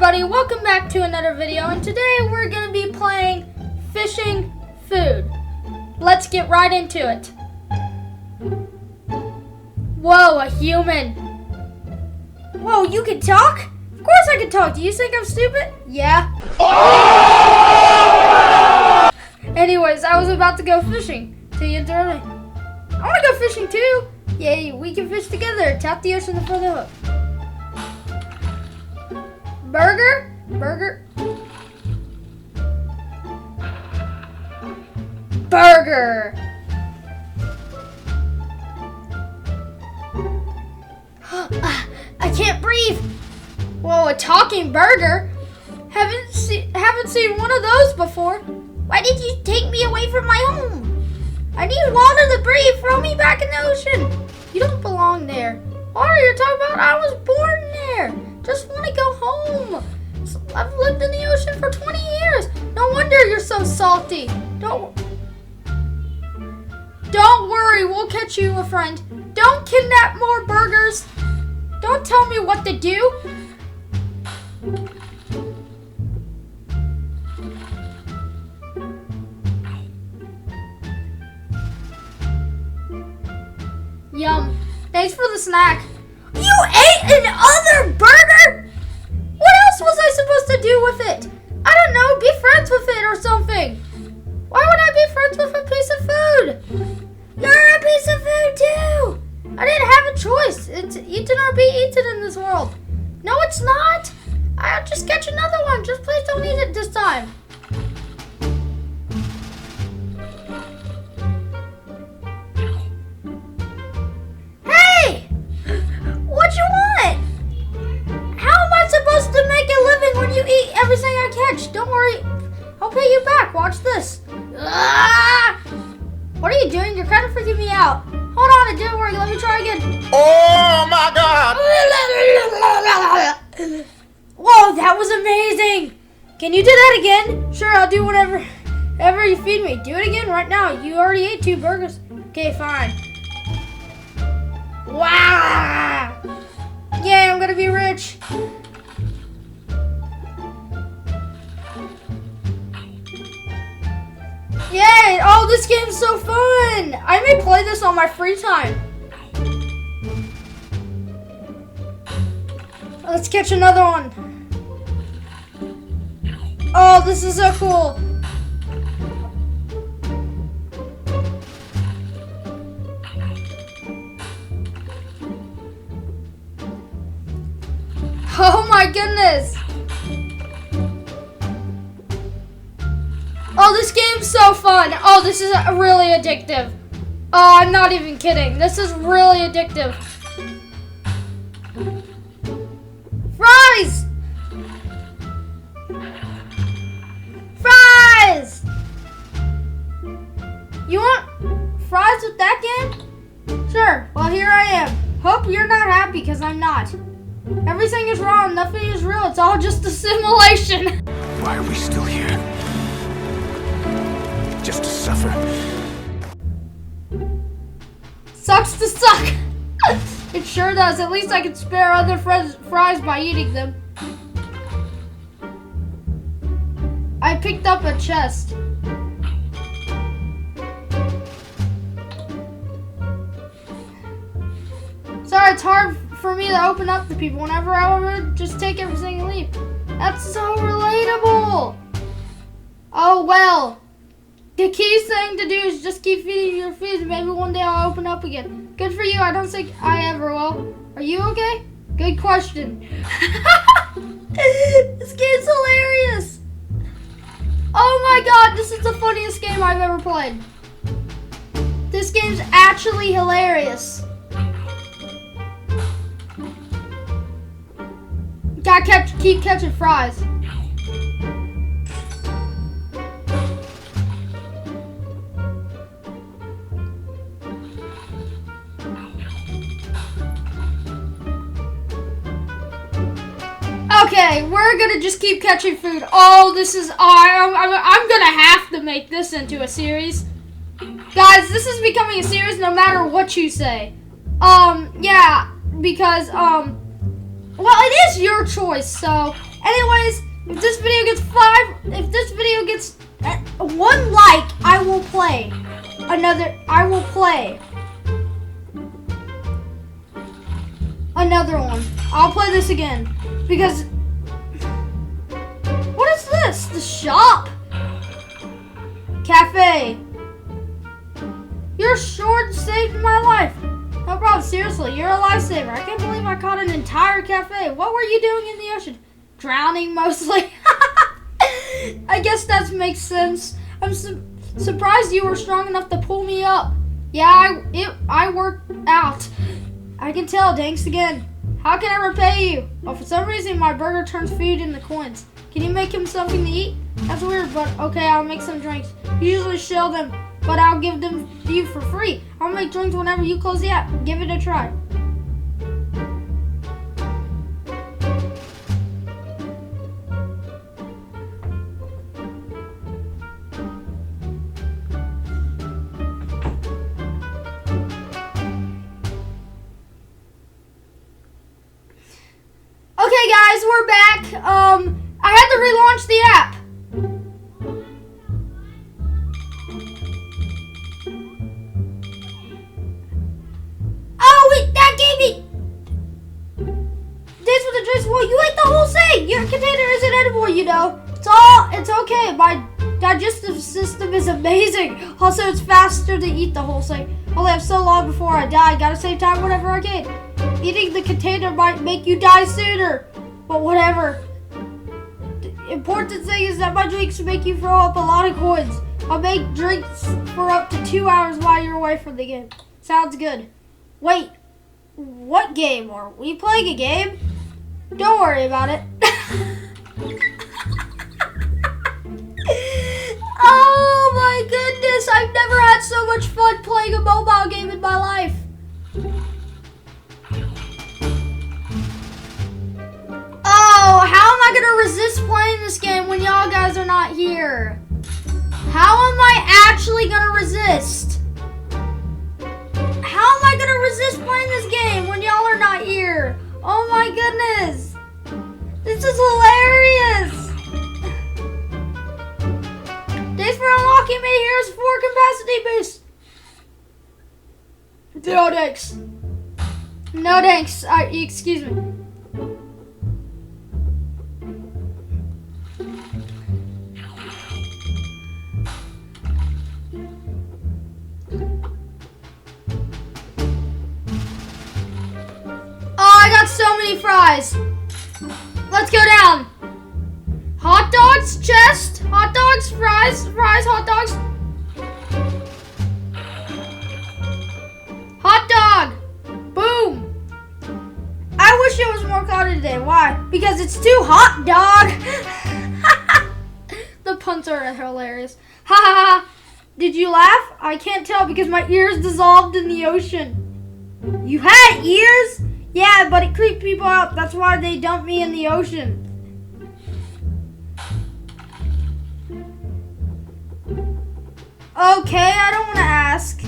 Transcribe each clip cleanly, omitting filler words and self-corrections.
everybody, welcome back to another video, and today we're going to be playing Fishing Food. Let's get right into it. Whoa, a human. Whoa, you can talk? Of course I can talk. Do you think I'm stupid? Yeah. Anyways, I was about to go fishing. Till you interrupted me. I want to go fishing too. Yay, we can fish together. Tap the ocean for the hook. Burger? Burger? Burger! I can't breathe! Whoa, a talking burger? Haven't seen one of those before. Why did you take me away from my home? I need water to breathe. Throw me back in the ocean. You don't belong there. Water you're talking about? I was born there. Just want to go home. I've lived in the ocean for 20 years. No wonder you're so salty. Don't worry, we'll catch you a friend. Don't kidnap more burgers. Don't tell me what to do. Yum. Thanks for the snack. You ate another burger? What else was I supposed to do with it? I don't know, be friends with it or something. Why would I be friends with a piece of food? You're a piece of food too. I didn't have a choice. It's eaten or be eaten in this world. No, it's not. I'll just catch another one. Just please don't eat it this time. Hey! What you want? How am I supposed to make a living when you eat everything I catch? Don't worry. I'll pay you back. Watch this. Ah! What are you doing? You're kind of freaking me out. Hold on, it didn't work. Let me try again. Oh my God! Whoa, that was amazing. Can you do that again? Sure, I'll do whatever you feed me. Do it again right now. You already ate 2 burgers. Okay, fine. Wow! Yay, I'm gonna be rich. Yay! Oh, this game's so fun! I may play this on my free time. Let's catch another one. Oh, this is so cool. Oh my goodness! Oh, this game's so fun. Oh, this is really addictive. Oh, I'm not even kidding. This is really addictive. Fries! Fries! You want fries with that game? Sure. Well, here I am. Hope you're not happy because I'm not. Everything is wrong. Nothing is real. It's all just a simulation. Why are we still here? Just to suffer. Sucks to suck. It sure does. At least I can spare other fries by eating them. I picked up a chest. Sorry, it's hard for me to open up to people. Whenever I would just take everything and leave. That's so relatable. Oh well. The key thing to do is just keep feeding your food, and maybe one day I'll open up again. Good for you. I don't think I ever will. Are you okay? Good question. This game's hilarious. Oh my God, this is the funniest game I've ever played. This game's actually hilarious. Gotta keep catching fries. Okay, we're gonna just keep catching food. Oh, this is I'm gonna have to make this into a series. Guys, this is becoming a series no matter what you say. Yeah, because, well, it is your choice, so Anyways, if this video gets one like, I will play another one. I'll play this again because what is this? The shop cafe. Your sword saved my life. No problem. Seriously, you're a lifesaver. I can't believe I caught an entire cafe. What were you doing in the ocean? Drowning mostly. I guess that makes sense. I'm surprised you were strong enough to pull me up. Yeah, I worked out. I can tell. Thanks again. How can I repay you? Well, for some reason, my burger turns food into coins. Can you make him something to eat? That's weird, but okay, I'll make some drinks. You usually shell them, but I'll give them to you for free. I'll make drinks whenever you close the app. Give it a try. Okay guys, we're back. I had to relaunch the app. Oh, wait, that gave me... This was the drinks. Well, you ate the whole thing. Your container isn't edible, you know. It's okay. My digestive system is amazing. Also, it's faster to eat the whole thing. Only have so long before I die. Gotta save time whenever I can. Eating the container might make you die sooner. But whatever. The important thing is that my drinks make you throw up a lot of coins. I'll make drinks for up to 2 hours while you're away from the game. Sounds good. Wait, what game? Are we playing a game? Don't worry about it. Oh my goodness, I've never had so much fun playing a mobile game in my life. Oh, how am I gonna resist playing this game when y'all guys are not here? How am I actually gonna resist? How am I gonna resist playing this game when y'all are not here? Oh my goodness. This is hilarious. Thanks for unlocking me. Here's 4 capacity boosts. No thanks. No thanks. Excuse me. I got so many fries. Let's go down. Hot dogs, chest, hot dogs, fries, hot dogs. Hot dog. Boom. I wish it was more cloudy today. Why? Because it's too hot, dog. The puns are hilarious. Ha ha ha. Did you laugh? I can't tell because my ears dissolved in the ocean. You had ears? Yeah, but it creeped people out. That's why they dumped me in the ocean. Okay, I don't want to ask.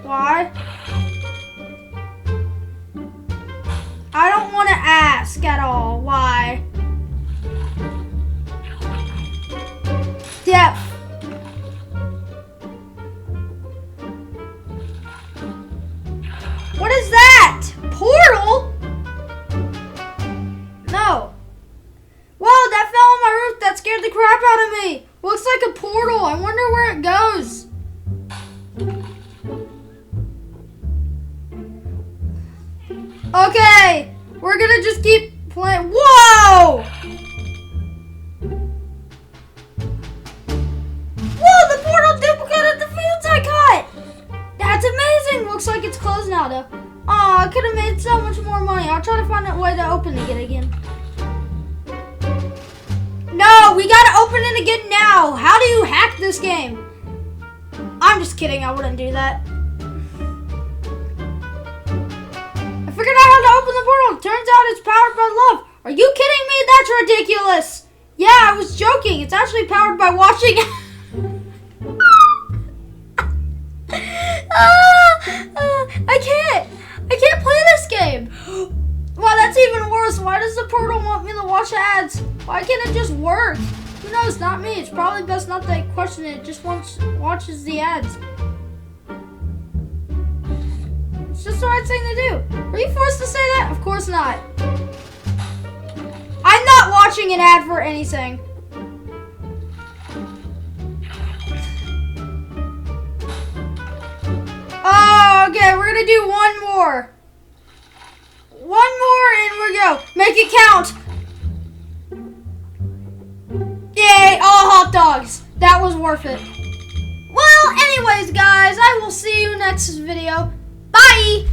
Why? I don't want to ask at all. Why? Depth. What is that? Portal? No. Whoa, that fell on my roof. That scared the crap out of me. Looks like a portal. I wonder where it goes. Okay, we're gonna just keep playing. Whoa! Whoa, the portal duplicated the fields I caught. That's amazing. Looks like it's closed now, though. Aw, I could have made so much more money. I'll try to find a way to open it again. No, we gotta open it again now. How do you hack this game? I'm just kidding. I wouldn't do that. I figured out how to open the portal. Turns out it's powered by love. Are you kidding me? That's ridiculous. Yeah, I was joking. It's actually powered by watching. I can't play this game. Wow, that's even worse. Forrest, why does the portal want me to watch ads? Why can't it just work? Who knows, not me. It's probably best not to question it. It just watches the ads. It's just the right thing to do. Were you forced to say that? Of course not. I'm not watching an ad for anything. Oh, okay, we're gonna do one more. One more and we go. Make it count. Yay, all hot dogs. That was worth it. Well, anyways, guys, I will see you next video. Bye.